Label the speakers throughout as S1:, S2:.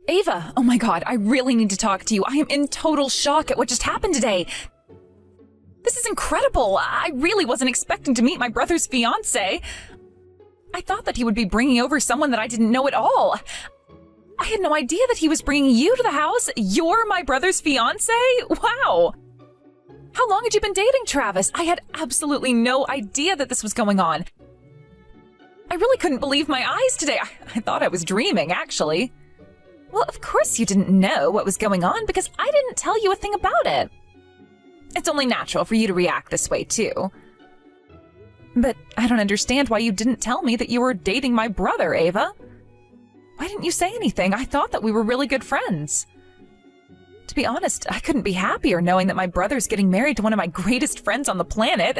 S1: Ava, oh my god, I really need to talk to you. I am in total shock at what just happened today. This is incredible. I really wasn't expecting to meet my brother's fiancé. I thought that he would be bringing over someone that I didn't know at all. I had no idea that he was bringing you to the house. You're my brother's fiancé? Wow. How long had you been dating Travis? I had absolutely no idea that this was going on. I really couldn't believe my eyes today. I thought I was dreaming, actually. Well, of course you didn't know what was going on because I didn't tell you a thing about it. It's only natural for you to react this way, too. But I don't understand why you didn't tell me that you were dating my brother, Ava. Why didn't you say anything? I thought that we were really good friends. To be honest, I couldn't be happier knowing that my brother's getting married to one of my greatest friends on the planet.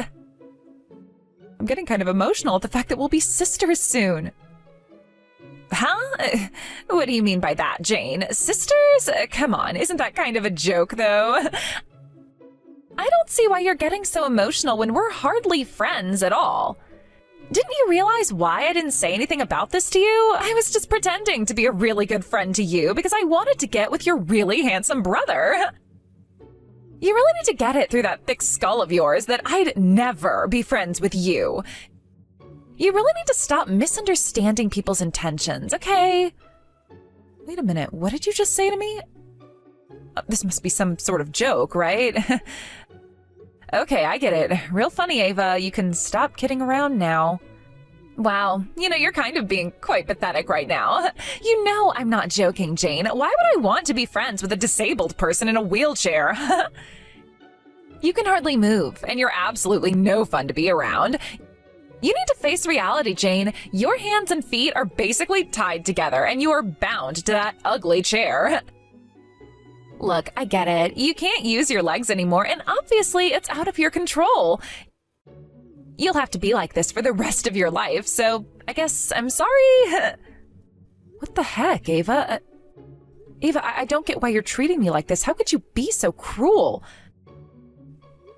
S1: I'm getting kind of emotional at the fact that we'll be sisters soon. Huh? What do you mean by that, Jane? Sisters? Come on, isn't that kind of a joke, though? I don't see why you're getting so emotional when we're hardly friends at all. Didn't you realize why I didn't say anything about this to you? I was just pretending to be a really good friend to you because I wanted to get with your really handsome brother. You really need to get it through that thick skull of yours that I'd never be friends with you. You really need to stop misunderstanding people's intentions, okay? Wait a minute, what did you just say to me? This must be some sort of joke, right? Okay, I get it. Real funny, Ava. You can stop kidding around now. Wow, you're kind of being quite pathetic right now. You know I'm not joking, Jane. Why would I want to be friends with a disabled person in a wheelchair? You can hardly move, and you're absolutely no fun to be around. You need to face reality, Jane. Your hands and feet are basically tied together, and you are bound to that ugly chair. Look, I get it. You can't use your legs anymore, and obviously it's out of your control. You'll have to be like this for the rest of your life, so I guess I'm sorry. What the heck, Ava? Ava, I don't get why you're treating me like this. How could you be so cruel?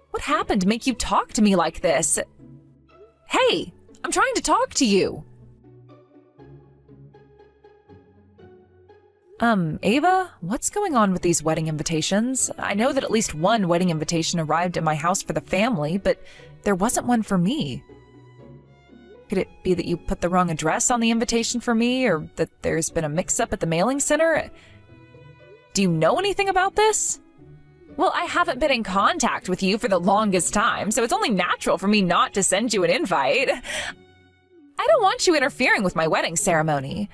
S1: What happened to make you talk to me like this? Hey, I'm trying to talk to you. Ava, what's going on with these wedding invitations? I know that at least one wedding invitation arrived at my house for the family, but there wasn't one for me. Could it be that you put the wrong address on the invitation for me, or that there's been a mix-up at the mailing center? Do you know anything about this? Well, I haven't been in contact with you for the longest time, so it's only natural for me not to send you an invite. I don't want you interfering with my wedding ceremony.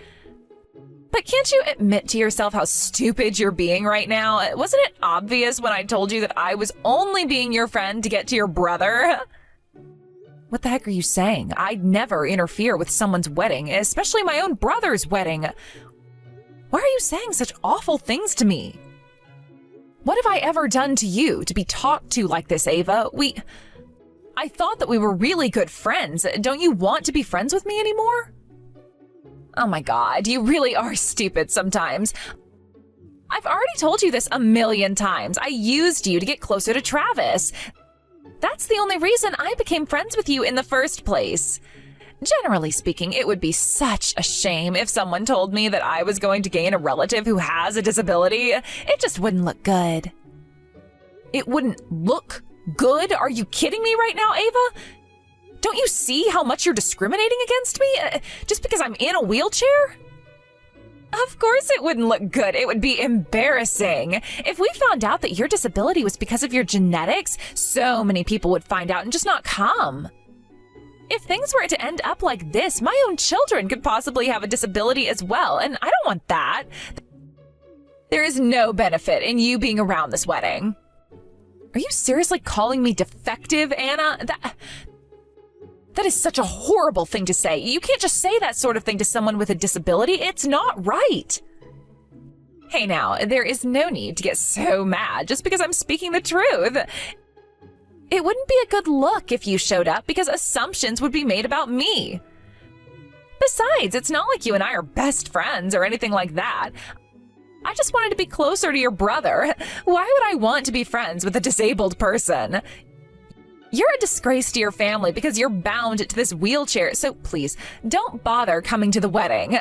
S1: But can't you admit to yourself how stupid you're being right now? Wasn't it obvious when I told you that I was only being your friend to get to your brother? What the heck are you saying? I'd never interfere with someone's wedding, especially my own brother's wedding. Why are you saying such awful things to me? What have I ever done to you to be talked to like this, Ava? I thought that we were really good friends. Don't you want to be friends with me anymore? Oh my god, you really are stupid sometimes. I've already told you this a million times. I used you to get closer to Travis. That's the only reason I became friends with you in the first place. Generally speaking, it would be such a shame if someone told me that I was going to gain a relative who has a disability. It just wouldn't look good. It wouldn't look good? Are you kidding me right now, Ava? Don't you see how much you're discriminating against me? Just because I'm in a wheelchair? Of course it wouldn't look good. It would be embarrassing. If we found out that your disability was because of your genetics, so many people would find out and just not come. If things were to end up like this, my own children could possibly have a disability as well, and I don't want that. There is no benefit in you being around this wedding. Are you seriously calling me defective, Anna? That is such a horrible thing to say. You can't just say that sort of thing to someone with a disability. It's not right. Hey now, there is no need to get so mad just because I'm speaking the truth. It wouldn't be a good look if you showed up because assumptions would be made about me. Besides, it's not like you and I are best friends or anything like that. I just wanted to be closer to your brother. Why would I want to be friends with a disabled person? You're a disgrace to your family because you're bound to this wheelchair, so please, don't bother coming to the wedding.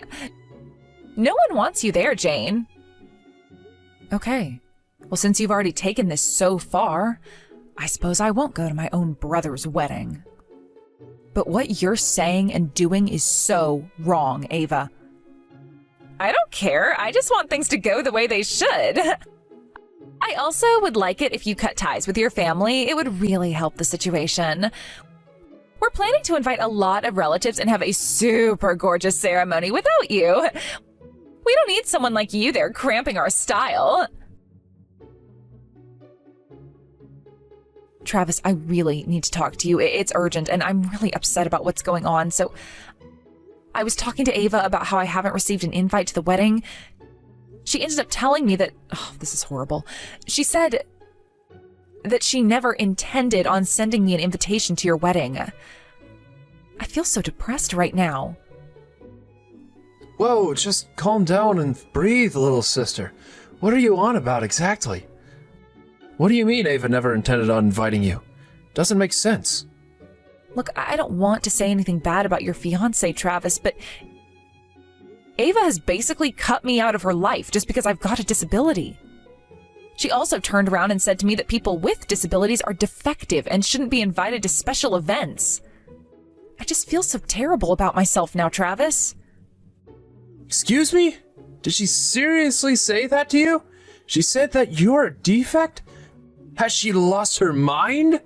S1: No one wants you there, Jane. Okay. Well, since you've already taken this so far, I suppose I won't go to my own brother's wedding. But what you're saying and doing is so wrong, Ava. I don't care. I just want things to go the way they should. I also would like it if you cut ties with your family. It would really help the situation. We're planning to invite a lot of relatives and have a super gorgeous ceremony without you. We don't need someone like you there cramping our style. Travis, I really need to talk to you. It's urgent, and I'm really upset about what's going on. So I was talking to Ava about how I haven't received an invite to the wedding. She ended up telling me that, oh, this is horrible. She said that she never intended on sending me an invitation to your wedding. I feel so depressed right now.
S2: Whoa, just calm down and breathe, little sister. What are you on about exactly? What do you mean Ava never intended on inviting you? Doesn't make sense.
S1: Look, I don't want to say anything bad about your fiancé, Travis, but Ava has basically cut me out of her life just because I've got a disability. She also turned around and said to me that people with disabilities are defective and shouldn't be invited to special events. I just feel so terrible about myself now, Travis.
S2: Excuse me? Did she seriously say that to you? She said that you're a defect? Has she lost her mind?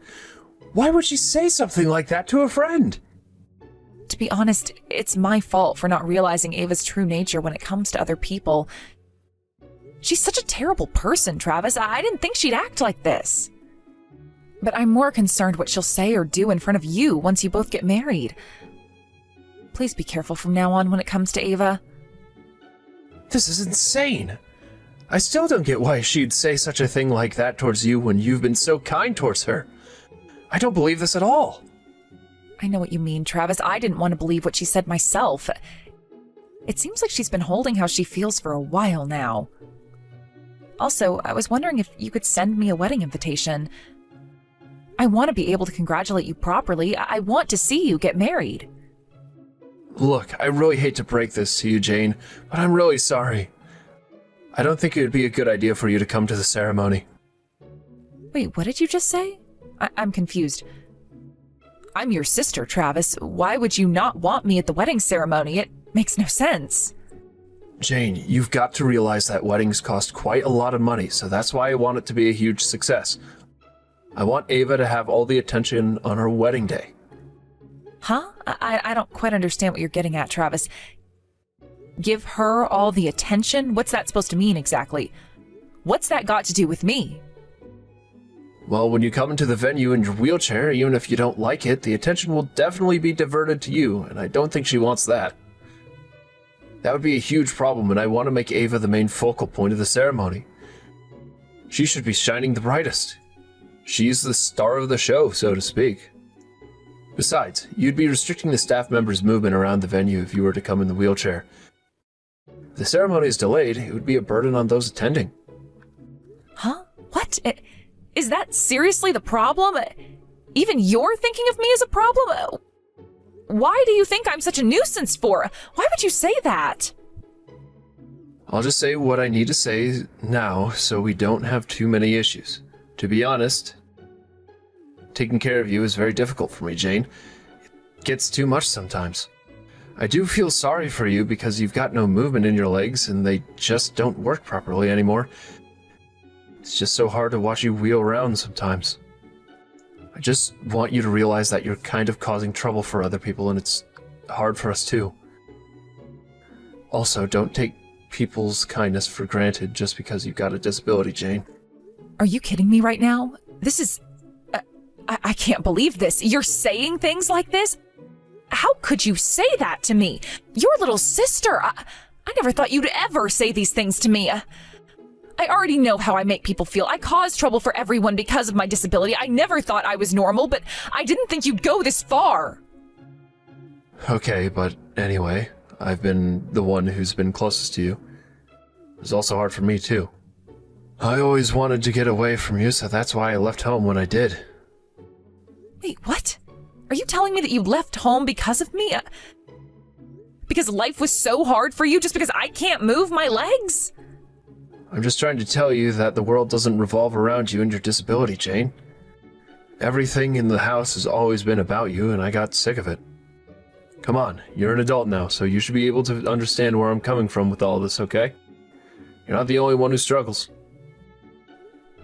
S2: Why would she say something like that to a friend?
S1: To be honest, it's my fault for not realizing Ava's true nature when it comes to other people. She's such a terrible person, Travis. I didn't think she'd act like this. But I'm more concerned what she'll say or do in front of you once you both get married. Please be careful from now on when it comes to Ava.
S2: This is insane. I still don't get why she'd say such a thing like that towards you when you've been so kind towards her. I don't believe this at all.
S1: I know what you mean, Travis. I didn't want to believe what she said myself. It seems like she's been holding how she feels for a while now. Also, I was wondering if you could send me a wedding invitation. I want to be able to congratulate you properly. I want to see you get married.
S2: Look, I really hate to break this to you, Jane, but I'm really sorry. I don't think it would be a good idea for you to come to the ceremony.
S1: Wait, what did you just say? I'm confused. I'm your sister, Travis. Why would you not want me at the wedding ceremony? It makes no sense.
S2: Jane, you've got to realize that weddings cost quite a lot of money, so that's why I want it to be a huge success. I want Ava to have all the attention on her wedding day.
S1: Huh? I don't quite understand what you're getting at, Travis. Give her all the attention? What's that supposed to mean exactly? What's that got to do with me?
S2: Well, when you come into the venue in your wheelchair, even if you don't like it, the attention will definitely be diverted to you, and I don't think she wants that. That would be a huge problem, and I want to make Ava the main focal point of the ceremony. She should be shining the brightest. She's the star of the show, so to speak. Besides, you'd be restricting the staff members' movement around the venue if you were to come in the wheelchair. If the ceremony is delayed, it would be a burden on those attending.
S1: Huh? What? Is that seriously the problem? Even you're thinking of me as a problem? Why do you think I'm such a nuisance for? Why would you say that?
S2: I'll just say what I need to say now so we don't have too many issues. To be honest, taking care of you is very difficult for me, Jane. It gets too much sometimes. I do feel sorry for you because you've got no movement in your legs and they just don't work properly anymore. It's just so hard to watch you wheel around sometimes. I just want you to realize that you're kind of causing trouble for other people and it's hard for us too. Also, don't take people's kindness for granted just because you've got a disability, Jane.
S1: Are you kidding me right now? This is... I can't believe this. You're saying things like this? How could you say that to me? Your little sister. I never thought you'd ever say these things to me. I already know how I make people feel. I cause trouble for everyone because of my disability. I never thought I was normal, but I didn't think you'd go this far.
S2: Okay, but anyway, I've been the one who's been closest to you. It was also hard for me, too. I always wanted to get away from you, so that's why I left home when I did.
S1: Wait, what? Are you telling me that you left home because of me? Because life was so hard for you just because I can't move my legs?
S2: I'm just trying to tell you that the world doesn't revolve around you and your disability, Jane. Everything in the house has always been about you, and I got sick of it. Come on, you're an adult now, so you should be able to understand where I'm coming from with all of this, okay? You're not the only one who struggles.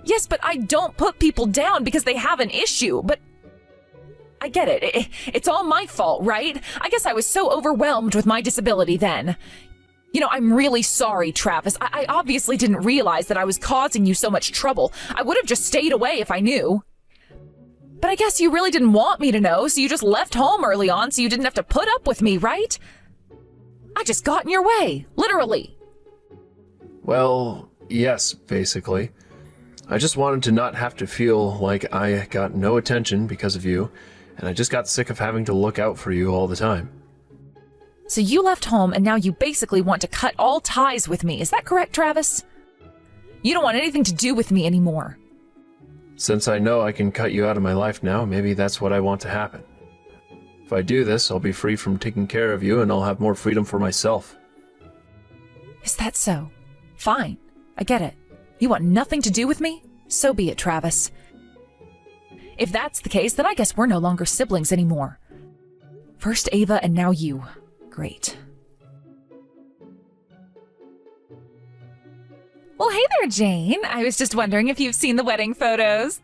S1: Yes, but I don't put people down because they have an issue, but I get it. It's all my fault, right? I guess I was so overwhelmed with my disability then. You know, I'm really sorry, Travis. I obviously didn't realize that I was causing you so much trouble. I would have just stayed away if I knew. But I guess you really didn't want me to know, so you just left home early on so you didn't have to put up with me, right? I just got in your way, literally.
S2: Well, yes, basically. I just wanted to not have to feel like I got no attention because of you, and I just got sick of having to look out for you all the time.
S1: So you left home and now you basically want to cut all ties with me, is that correct, Travis? You don't want anything to do with me anymore.
S2: Since I know I can cut you out of my life now, maybe that's what I want to happen. If I do this, I'll be free from taking care of you and I'll have more freedom for myself.
S1: Is that so? Fine, I get it. You want nothing to do with me? So be it, Travis. If that's the case, then I guess we're no longer siblings anymore. First Ava and now you. Great. Well, hey there, Jane. I was just wondering if you've seen the wedding photos.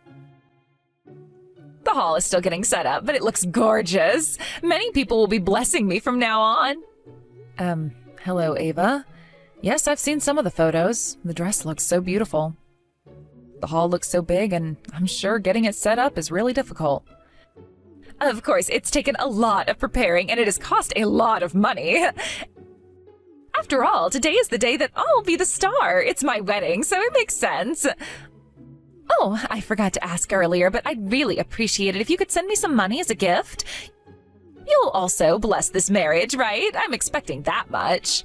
S1: The hall is still getting set up, but it looks gorgeous. Many people will be blessing me from now on. Hello, Ava. Yes, I've seen some of the photos. The dress looks so beautiful. The hall looks so big, and I'm sure getting it set up is really difficult. Of course, it's taken a lot of preparing, and it has cost a lot of money. After all, today is the day that I'll be the star. It's my wedding, so it makes sense. Oh, I forgot to ask earlier, but I'd really appreciate it if you could send me some money as a gift. You'll also bless this marriage, right? I'm expecting that much.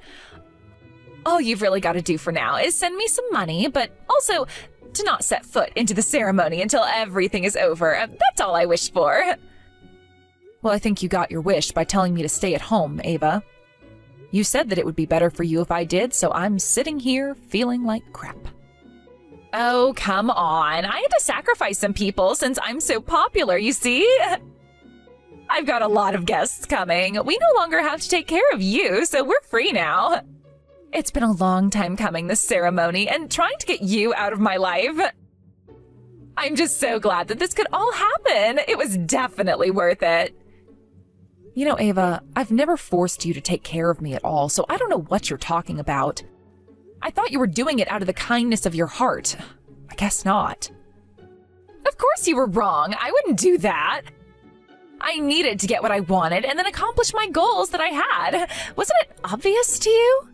S1: All you've really got to do for now is send me some money, but also to not set foot into the ceremony until everything is over. That's all I wish for. Well, I think you got your wish by telling me to stay at home, Ava. You said that it would be better for you if I did, so I'm sitting here feeling like crap. Oh, come on. I had to sacrifice some people since I'm so popular, you see? I've got a lot of guests coming. We no longer have to take care of you, so we're free now. It's been a long time coming, this ceremony, and trying to get you out of my life. I'm just so glad that this could all happen. It was definitely worth it. You know, Ava, I've never forced you to take care of me at all, so I don't know what you're talking about. I thought you were doing it out of the kindness of your heart. I guess not. Of course you were wrong. I wouldn't do that. I needed to get what I wanted and then accomplish my goals that I had. Wasn't it obvious to you?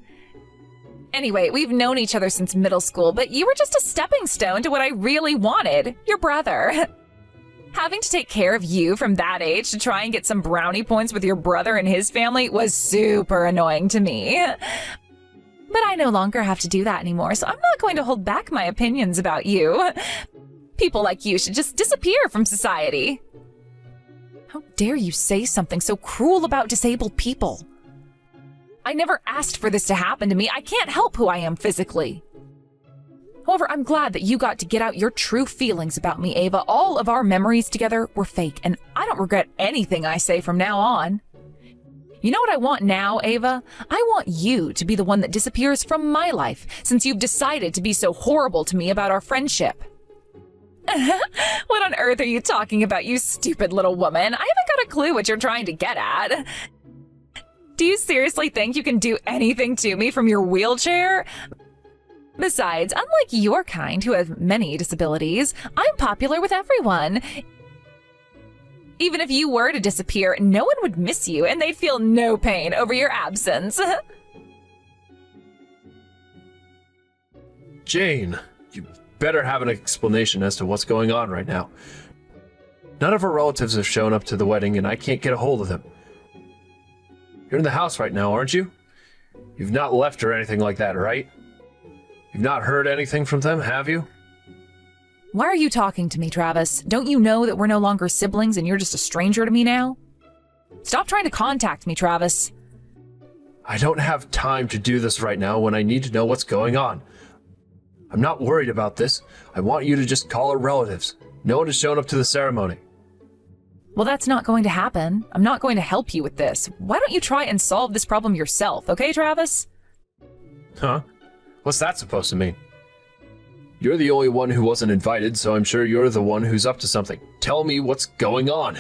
S1: Anyway, we've known each other since middle school, but you were just a stepping stone to what I really wanted, your brother. Having to take care of you from that age to try and get some brownie points with your brother and his family was super annoying to me. But I no longer have to do that anymore, so I'm not going to hold back my opinions about you. People like you should just disappear from society. How dare you say something so cruel about disabled people? I never asked for this to happen to me. I can't help who I am physically. However, I'm glad that you got to get out your true feelings about me, Ava. All of our memories together were fake, and I don't regret anything I say from now on. You know what I want now, Ava? I want you to be the one that disappears from my life, since you've decided to be so horrible to me about our friendship. What on earth are you talking about, you stupid little woman? I haven't got a clue what you're trying to get at. Do you seriously think you can do anything to me from your wheelchair? Besides, unlike your kind who have many disabilities, I'm popular with everyone. Even if you were to disappear, no one would miss you and they'd feel no pain over your absence.
S2: Jane, you better have an explanation as to what's going on right now. None of her relatives have shown up to the wedding and I can't get a hold of them. You're in the house right now, aren't you? You've not left or anything like that, right? You've not heard anything from them, have you?
S1: Why are you talking to me, Travis? Don't you know that we're no longer siblings and you're just a stranger to me now? Stop trying to contact me, Travis.
S2: I don't have time to do this right now when I need to know what's going on. I'm not worried about this. I want you to just call her relatives. No one has shown up to the ceremony.
S1: Well, that's not going to happen. I'm not going to help you with this. Why don't you try and solve this problem yourself, okay, Travis?
S2: Huh? What's that supposed to mean? You're the only one who wasn't invited, so I'm sure you're the one who's up to something. Tell me what's going on.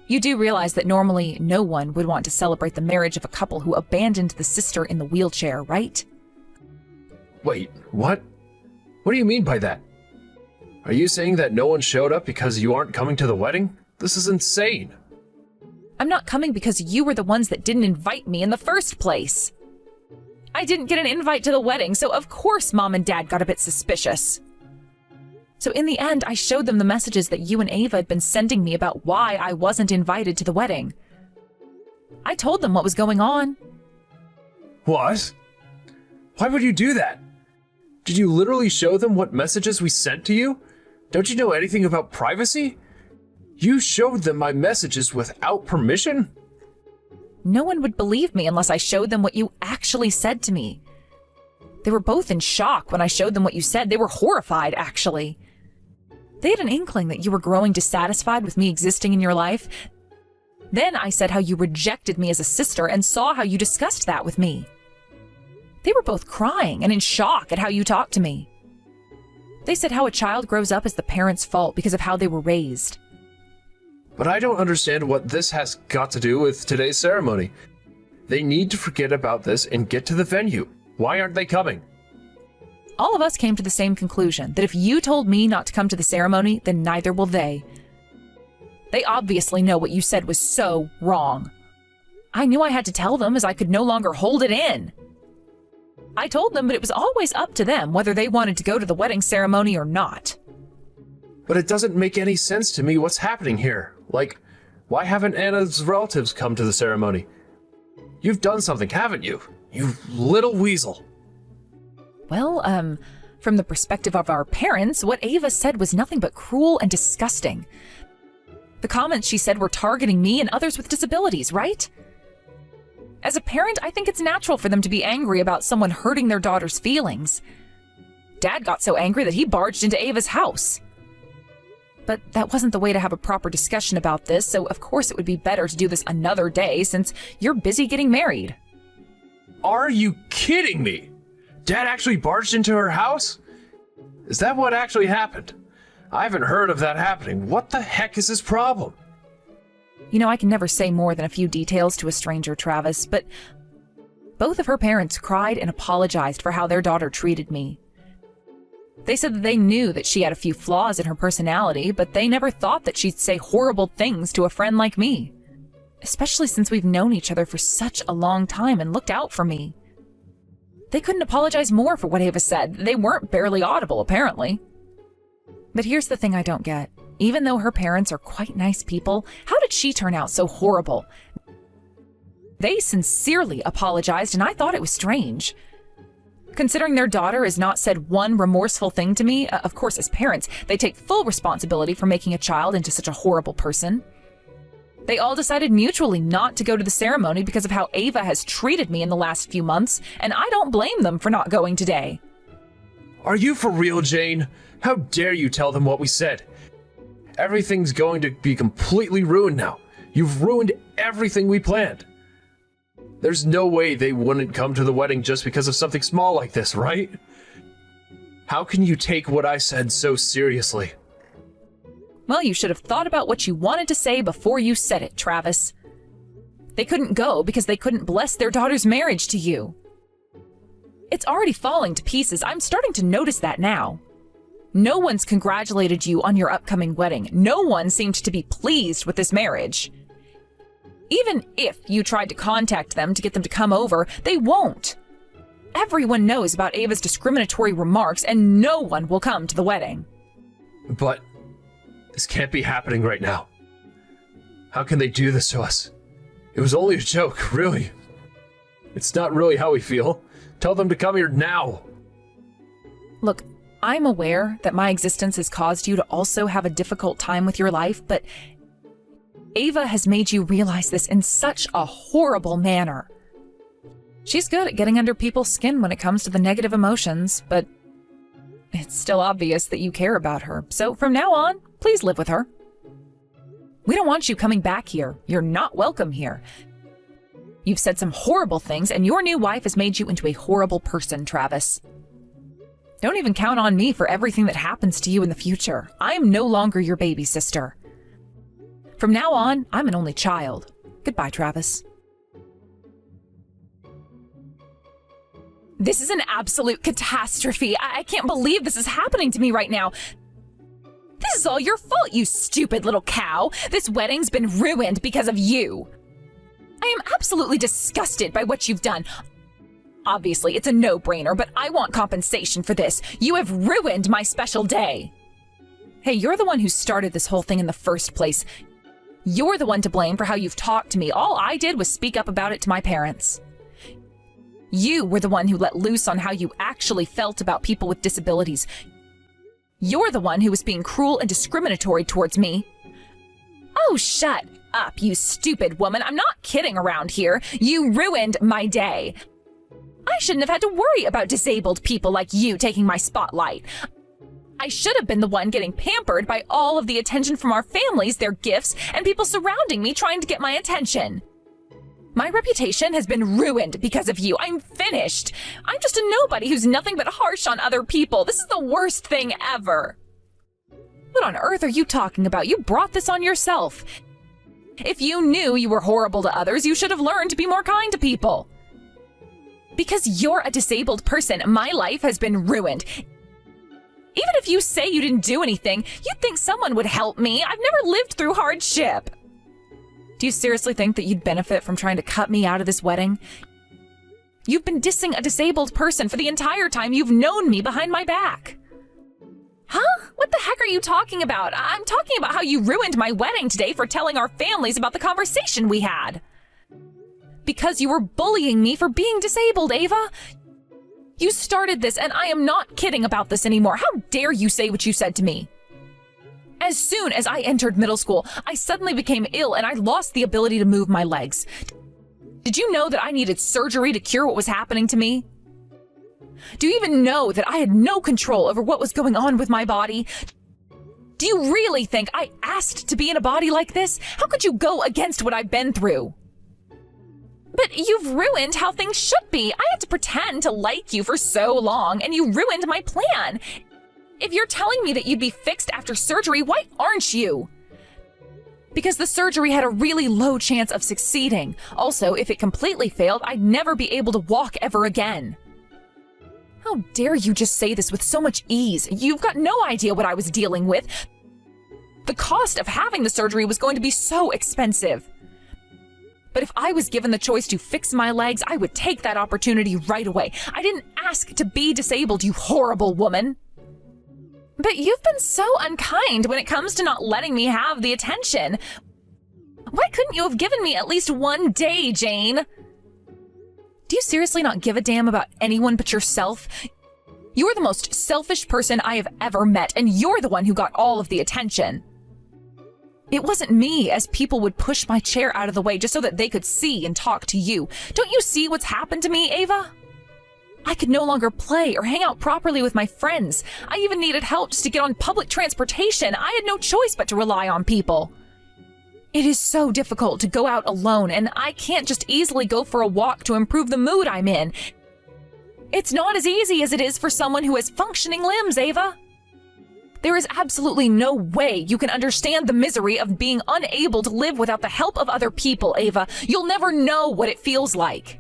S1: You do realize that normally no one would want to celebrate the marriage of a couple who abandoned the sister in the wheelchair, right?
S2: Wait, what? What do you mean by that? Are you saying that no one showed up because you aren't coming to the wedding? This is insane.
S1: I'm not coming because you were the ones that didn't invite me in the first place. I didn't get an invite to the wedding, so of course Mom and Dad got a bit suspicious. So in the end, I showed them the messages that you and Ava had been sending me about why I wasn't invited to the wedding. I told them what was going on.
S2: What? Why would you do that? Did you literally show them what messages we sent to you? Don't you know anything about privacy? You showed them my messages without permission?
S1: No one would believe me unless I showed them what you actually said to me. They were both in shock when I showed them what you said. They were horrified, actually. They had an inkling that you were growing dissatisfied with me existing in your life. Then I said how you rejected me as a sister and saw how you discussed that with me. They were both crying and in shock at how you talked to me. They said how a child grows up as the parent's fault because of how they were raised.
S2: But I don't understand what this has got to do with today's ceremony. They need to forget about this and get to the venue. Why aren't they coming?
S1: All of us came to the same conclusion, that if you told me not to come to the ceremony, then neither will they. They obviously know what you said was so wrong. I knew I had to tell them as I could no longer hold it in. I told them, but it was always up to them whether they wanted to go to the wedding ceremony or not.
S2: But it doesn't make any sense to me what's happening here. Like, why haven't Anna's relatives come to the ceremony? You've done something, haven't you? You little weasel.
S1: Well, from the perspective of our parents, what Ava said was nothing but cruel and disgusting. The comments she said were targeting me and others with disabilities, right? As a parent, I think it's natural for them to be angry about someone hurting their daughter's feelings. Dad got so angry that he barged into Ava's house. But that wasn't the way to have a proper discussion about this, so of course it would be better to do this another day since you're busy getting married.
S2: Are you kidding me? Dad actually barged into her house? Is that what actually happened? I haven't heard of that happening. What the heck is his problem?
S1: You know, I can never say more than a few details to a stranger, Travis, but both of her parents cried and apologized for how their daughter treated me. They said that they knew that she had a few flaws in her personality, but they never thought that she'd say horrible things to a friend like me, especially since we've known each other for such a long time and looked out for me. They couldn't apologize more for what Ava said. They weren't barely audible, apparently. But here's the thing I don't get. Even though her parents are quite nice people, how did she turn out so horrible? They sincerely apologized, and I thought it was strange. Considering their daughter has not said one remorseful thing to me, of course, as parents, they take full responsibility for making a child into such a horrible person. They all decided mutually not to go to the ceremony because of how Ava has treated me in the last few months, and I don't blame them for not going today.
S2: Are you for real, Jane? How dare you tell them what we said? Everything's going to be completely ruined now. You've ruined everything we planned. There's no way they wouldn't come to the wedding just because of something small like this, right? How can you take what I said so seriously?
S1: Well, you should have thought about what you wanted to say before you said it, Travis. They couldn't go because they couldn't bless their daughter's marriage to you. It's already falling to pieces. I'm starting to notice that now. No one's congratulated you on your upcoming wedding. No one seemed to be pleased with this marriage. Even if you tried to contact them to get them to come over, they won't. Everyone knows about Ava's discriminatory remarks, and no one will come to the wedding.
S2: But this can't be happening right now. How can they do this to us? It was only a joke, really. It's not really how we feel. Tell them to come here now.
S1: Look, I'm aware that my existence has caused you to also have a difficult time with your life, but Ava has made you realize this in such a horrible manner. She's good at getting under people's skin when it comes to the negative emotions, but It's still obvious that you care about her, so from now on, please live with her. We don't want you coming back here. You're not welcome here. You've said some horrible things, and your new wife has made you into a horrible person, Travis. Don't even count on me for everything that happens to you in the future. I am no longer your baby sister. From now on, I'm an only child. Goodbye, Travis. This is an absolute catastrophe. I can't believe this is happening to me right now. This is all your fault, you stupid little cow. This wedding's been ruined because of you. I am absolutely disgusted by what you've done. Obviously, it's a no-brainer, but I want compensation for this. You have ruined my special day. Hey, you're the one who started this whole thing in the first place. You're the one to blame for how you've talked to me. All I did was speak up about it to my parents. You were the one who let loose on how you actually felt about people with disabilities. You're the one who was being cruel and discriminatory towards me. Oh, shut up, you stupid woman. I'm not kidding around here. You ruined my day. I shouldn't have had to worry about disabled people like you taking my spotlight. I should have been the one getting pampered by all of the attention from our families, their gifts, and people surrounding me trying to get my attention. My reputation has been ruined because of you. I'm finished. I'm just a nobody who's nothing but harsh on other people. This is the worst thing ever. What on earth are you talking about? You brought this on yourself. If you knew you were horrible to others, you should have learned to be more kind to people. Because you're a disabled person, my life has been ruined. Even if you say you didn't do anything, you'd think someone would help me. I've never lived through hardship. Do you seriously think that you'd benefit from trying to cut me out of this wedding? You've been dissing a disabled person for the entire time you've known me behind my back. Huh? What the heck are you talking about? I'm talking about how you ruined my wedding today for telling our families about the conversation we had. Because you were bullying me for being disabled, Ava. You started this, and I am not kidding about this anymore. How dare you say what you said to me? As soon as I entered middle school, I suddenly became ill and I lost the ability to move my legs. Did you know that I needed surgery to cure what was happening to me? Do you even know that I had no control over what was going on with my body? Do you really think I asked to be in a body like this? How could you go against what I've been through? But you've ruined how things should be. I had to pretend to like you for so long, and you ruined my plan. If you're telling me that you'd be fixed after surgery, why aren't you? Because the surgery had a really low chance of succeeding. Also, if it completely failed, I'd never be able to walk ever again. How dare you just say this with so much ease? You've got no idea what I was dealing with. The cost of having the surgery was going to be so expensive. But if I was given the choice to fix my legs, I would take that opportunity right away. I didn't ask to be disabled, you horrible woman. But you've been so unkind when it comes to not letting me have the attention. Why couldn't you have given me at least one day, Jane? Do you seriously not give a damn about anyone but yourself? You're the most selfish person I have ever met, and you're the one who got all of the attention. It wasn't me, as people would push my chair out of the way just so that they could see and talk to you. Don't you see what's happened to me, Ava? I could no longer play or hang out properly with my friends. I even needed help just to get on public transportation. I had no choice but to rely on people. It is so difficult to go out alone, and I can't just easily go for a walk to improve the mood I'm in. It's not as easy as it is for someone who has functioning limbs, Ava. There is absolutely no way you can understand the misery of being unable to live without the help of other people, Ava. You'll never know what it feels like.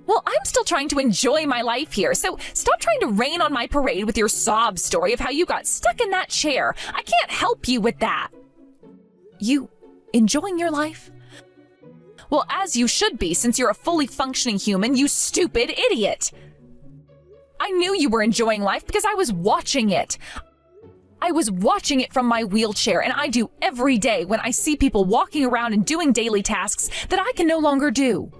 S1: Well, I'm still trying to enjoy my life here, so stop trying to rain on my parade with your sob story of how you got stuck in that chair. I can't help you with that. You enjoying your life? Well, as you should be, since you're a fully functioning human, you stupid idiot. I knew you were enjoying life because I was watching it. I was watching it from my wheelchair, and I do every day when I see people walking around and doing daily tasks that I can no longer do.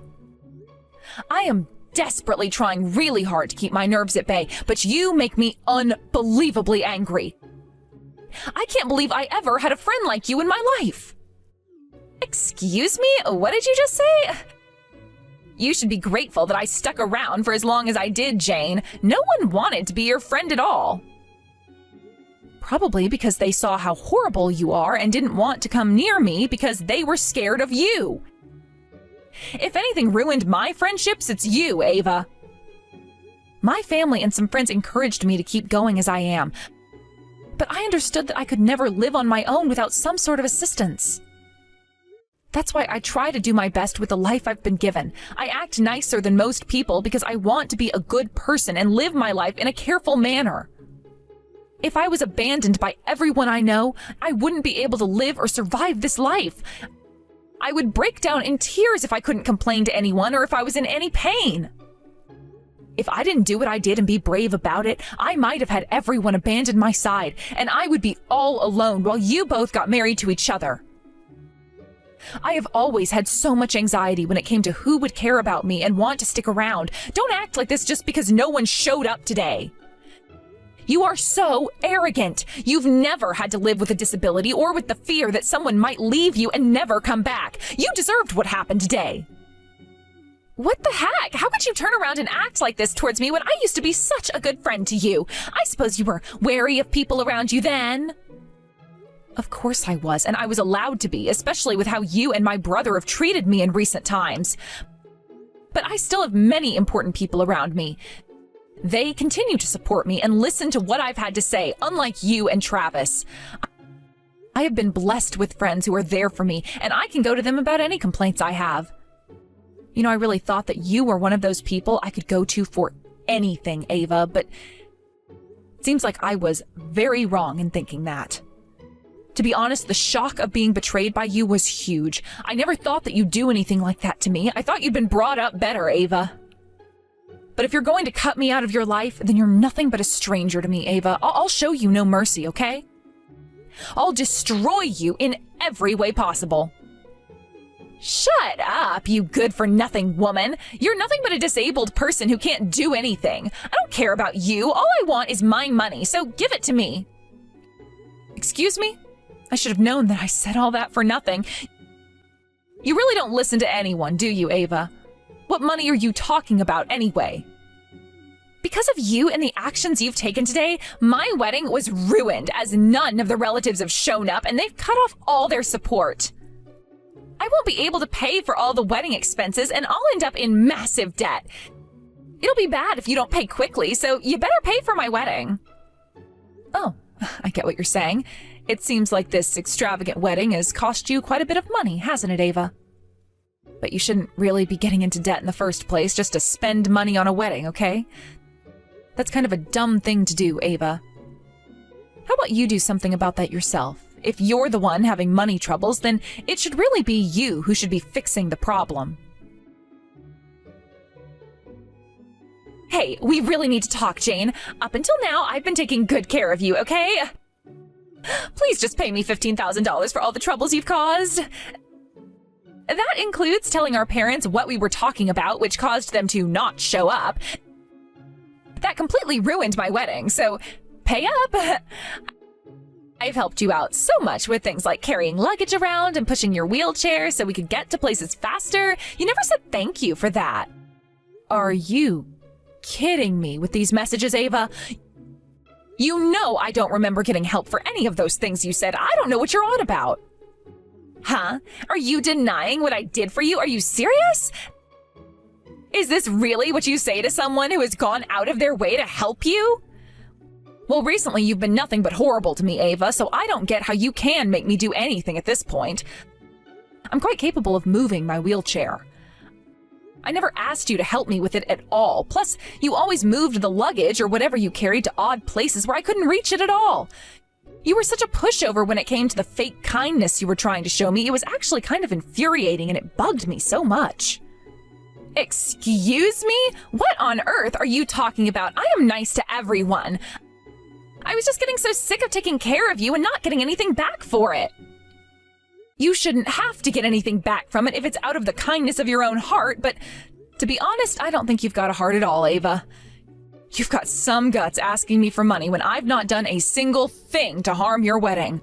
S1: I am desperately trying really hard to keep my nerves at bay, but you make me unbelievably angry. I can't believe I ever had a friend like you in my life. Excuse me? What did you just say? You should be grateful that I stuck around for as long as I did, Jane. No one wanted to be your friend at all. Probably because they saw how horrible you are and didn't want to come near me because they were scared of you. If anything ruined my friendships, it's you, Ava. My family and some friends encouraged me to keep going as I am, but I understood that I could never live on my own without some sort of assistance. That's why I try to do my best with the life I've been given. I act nicer than most people because I want to be a good person and live my life in a careful manner. If I was abandoned by everyone I know, I wouldn't be able to live or survive this life. I would break down in tears if I couldn't complain to anyone or if I was in any pain. If I didn't do what I did and be brave about it, I might have had everyone abandon my side, and I would be all alone while you both got married to each other. I have always had so much anxiety when it came to who would care about me and want to stick around. Don't act like this just because no one showed up today. You are so arrogant. You've never had to live with a disability or with the fear that someone might leave you and never come back. You deserved what happened today. What the heck? How could you turn around and act like this towards me when I used to be such a good friend to you? I suppose you were wary of people around you then. Of course I was, and I was allowed to be, especially with how you and my brother have treated me in recent times. But I still have many important people around me. They continue to support me and listen to what I've had to say, unlike you and Travis. I have been blessed with friends who are there for me, and I can go to them about any complaints I have. You know, I really thought that you were one of those people I could go to for anything, Ava, but it seems like I was very wrong in thinking that. To be honest, the shock of being betrayed by you was huge. I never thought that you'd do anything like that to me. I thought you'd been brought up better, Ava. But if you're going to cut me out of your life, then you're nothing but a stranger to me, Ava. I'll show you no mercy, okay? I'll destroy you in every way possible. Shut up, you good-for-nothing woman. You're nothing but a disabled person who can't do anything. I don't care about you. All I want is my money, so give it to me. Excuse me? I should have known that I said all that for nothing. You really don't listen to anyone, do you, Ava? What money are you talking about anyway? Because of you and the actions you've taken today, my wedding was ruined as none of the relatives have shown up and they've cut off all their support. I won't be able to pay for all the wedding expenses and I'll end up in massive debt. It'll be bad if you don't pay quickly, so you better pay for my wedding. Oh, I get what you're saying. It seems like this extravagant wedding has cost you quite a bit of money, hasn't it, Ava? But you shouldn't really be getting into debt in the first place just to spend money on a wedding, okay? That's kind of a dumb thing to do, Ava. How about you do something about that yourself? If you're the one having money troubles, then it should really be you who should be fixing the problem. Hey, we really need to talk, Jane. Up until now, I've been taking good care of you, okay? Please just pay me $15,000 for all the troubles you've caused. That includes telling our parents what we were talking about, which caused them to not show up. That completely ruined my wedding, so pay up. I've helped you out so much with things like carrying luggage around and pushing your wheelchair so we could get to places faster. You never said thank you for that. Are you kidding me with these messages, Ava? You know I don't remember getting help for any of those things you said. I don't know what you're on about. Huh? Are you denying what I did for you? Are you serious? Is this really what you say to someone who has gone out of their way to help you? Well, recently you've been nothing but horrible to me, Ava, so I don't get how you can make me do anything at this point. I'm quite capable of moving my wheelchair. I never asked you to help me with it at all. Plus, you always moved the luggage or whatever you carried to odd places where I couldn't reach it at all. You were such a pushover when it came to the fake kindness you were trying to show me. It was actually kind of infuriating and it bugged me so much. Excuse me? What on earth are you talking about? I am nice to everyone. I was just getting so sick of taking care of you and not getting anything back for it. You shouldn't have to get anything back from it if it's out of the kindness of your own heart, but to be honest, I don't think you've got a heart at all, Ava. You've got some guts asking me for money when I've not done a single thing to harm your wedding.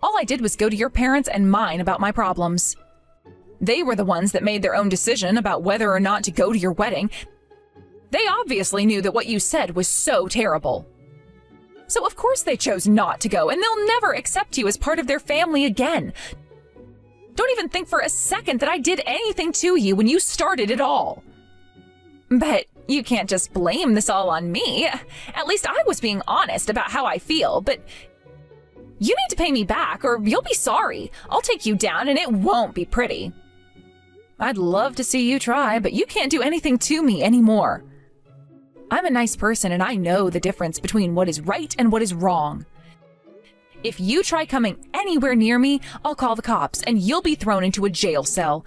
S1: All I did was go to your parents and mine about my problems. They were the ones that made their own decision about whether or not to go to your wedding. They obviously knew that what you said was so terrible. So of course they chose not to go, and they'll never accept you as part of their family again. Don't even think for a second that I did anything to you when you started it all. But you can't just blame this all on me. At least I was being honest about how I feel, but you need to pay me back or you'll be sorry. I'll take you down and it won't be pretty. I'd love to see you try, but you can't do anything to me anymore. I'm a nice person and I know the difference between what is right and what is wrong. If you try coming anywhere near me, I'll call the cops and you'll be thrown into a jail cell.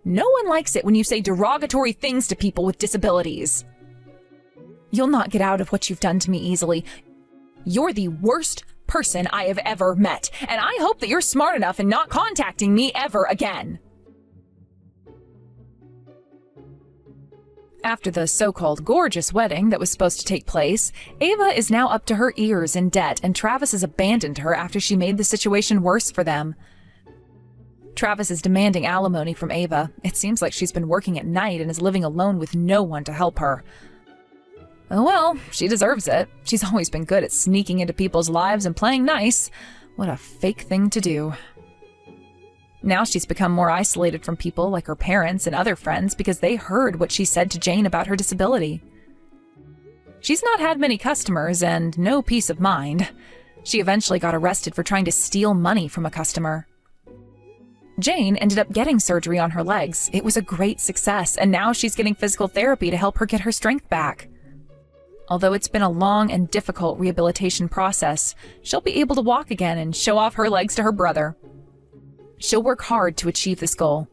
S1: No one likes it when you say derogatory things to people with disabilities. You'll not get out of what you've done to me easily. You're the worst person I have ever met, and I hope that you're smart enough in not contacting me ever again. After the so-called gorgeous wedding that was supposed to take place, Ava is now up to her ears in debt, and Travis has abandoned her after she made the situation worse for them. Travis is demanding alimony from Ava. It seems like she's been working at night and is living alone with no one to help her. Oh well, she deserves it. She's always been good at sneaking into people's lives and playing nice. What a fake thing to do. Now she's become more isolated from people like her parents and other friends because they heard what she said to Jane about her disability. She's not had many customers and no peace of mind. She eventually got arrested for trying to steal money from a customer. Jane ended up getting surgery on her legs. It was a great success, and now she's getting physical therapy to help her get her strength back. Although it's been a long and difficult rehabilitation process, she'll be able to walk again and show off her legs to her brother. She'll work hard to achieve this goal.